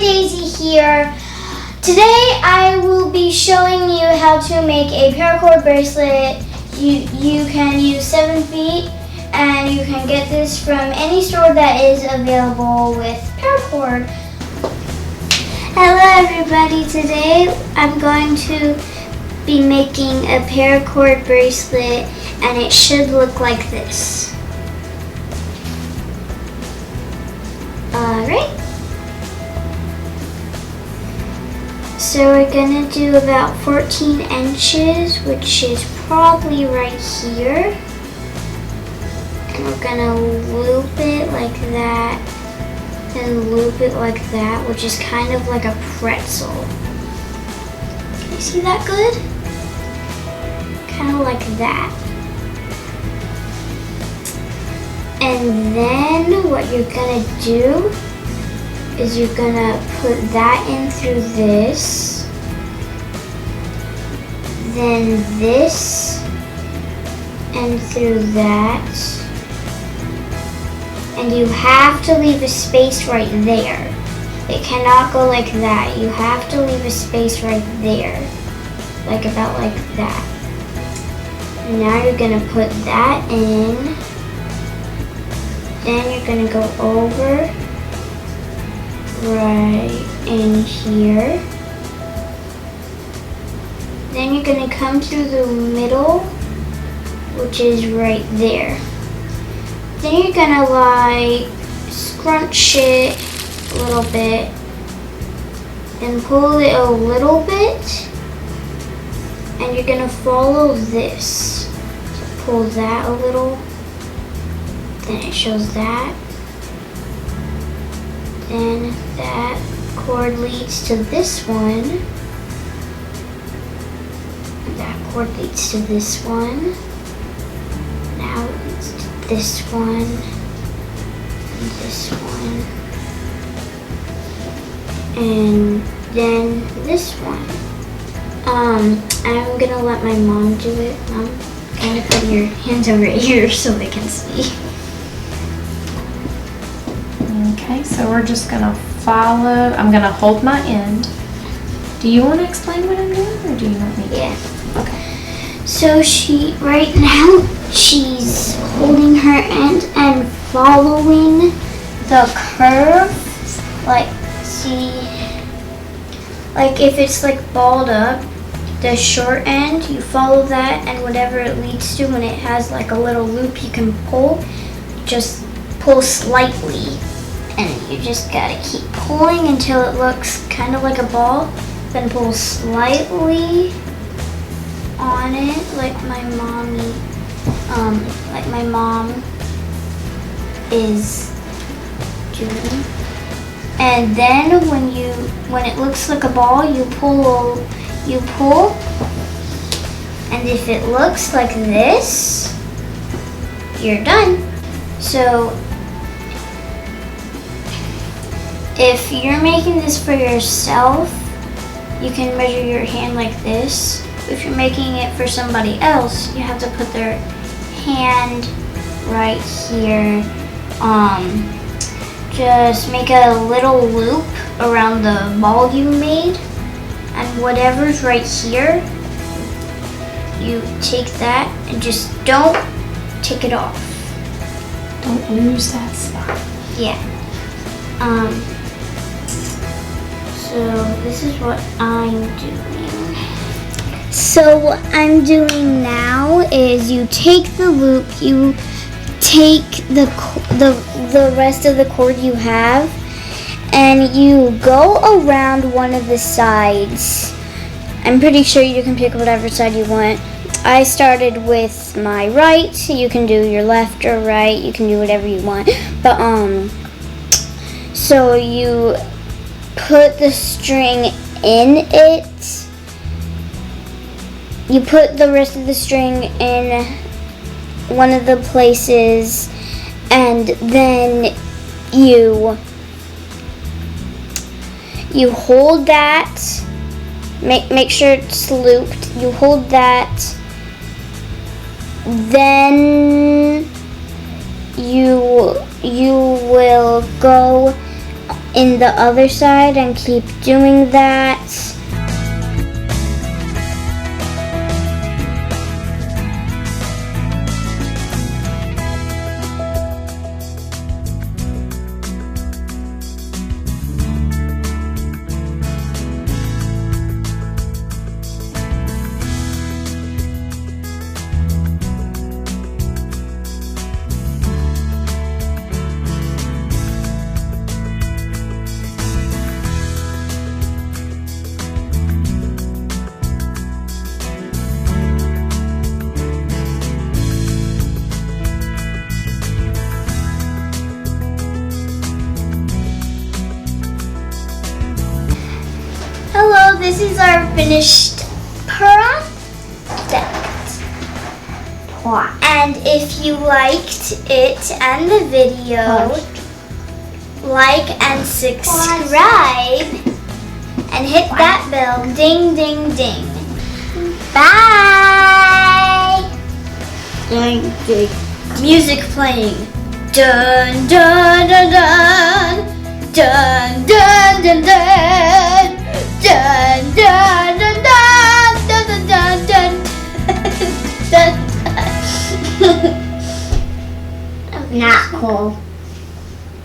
Daisy here. Today I will be showing you how to make a paracord bracelet. You can use 7 feet and you can get this from any store that is available with paracord. Hello everybody, today I'm going to be making a paracord bracelet and it should look like this. Alright. So we're gonna do about 14 inches, which is probably right here. And we're gonna loop it like that, and loop it like that, which is kind of like a pretzel. Can you see that good? Kind of like that. And then what you're gonna do is you're gonna put that in through this, then this, and through that. And you have to leave a space right there. It cannot go like that. You have to leave a space right there, like about like that. And now you're gonna put that in. Then you're gonna go over right in here. Then you're gonna come through the middle, which is right there. Then you're gonna like scrunch it a little bit and pull it a little bit, and you're gonna follow this. So pull that a little, then it shows that. Then that cord leads to this one. And that cord leads to this one. Now it leads to this one. And this one. And then this one. I'm gonna let my mom do it. Mom, kind of put your hands over here so they can see. Okay, so we're just gonna follow. I'm gonna hold my end. Do you want to explain what I'm doing, or do you want me to? Yeah. Okay. So right now, she's holding her end and following the curve. Like, see, like if it's like balled up, the short end, you follow that, and whatever it leads to, when it has like a little loop you can pull, just pull slightly. And you just gotta keep pulling until it looks kind of like a ball. Then pull slightly on it, like my mom is doing. And then when it looks like a ball, you pull. And if it looks like this, you're done. So if you're making this for yourself, you can measure your hand like this. If you're making it for somebody else, you have to put their hand right here. Just make a little loop around the ball you made, and whatever's right here, you take that and just don't take it off. Don't lose that spot. Yeah. So this is what I'm doing. So what I'm doing now is you take the loop, you take the rest of the cord you have, and you go around one of the sides. I'm pretty sure you can pick whatever side you want. I started with my right, so you can do your left or right, you can do whatever you want. But so you put the string in it. You put the rest of the string in one of the places, and then you hold that. Make sure it's looped. You hold that. Then you will go in the other side and keep doing that. Hello, this is our finished product. And if you liked it and the video, like and subscribe and hit that bell. Ding, ding, ding. Bye. Ding, ding. Music playing. Dun, dun, dun, dun. Dun, dun, dun, dun. Dun, dun, dun, dun, dun, dun, dun, dun, dun. Not cool.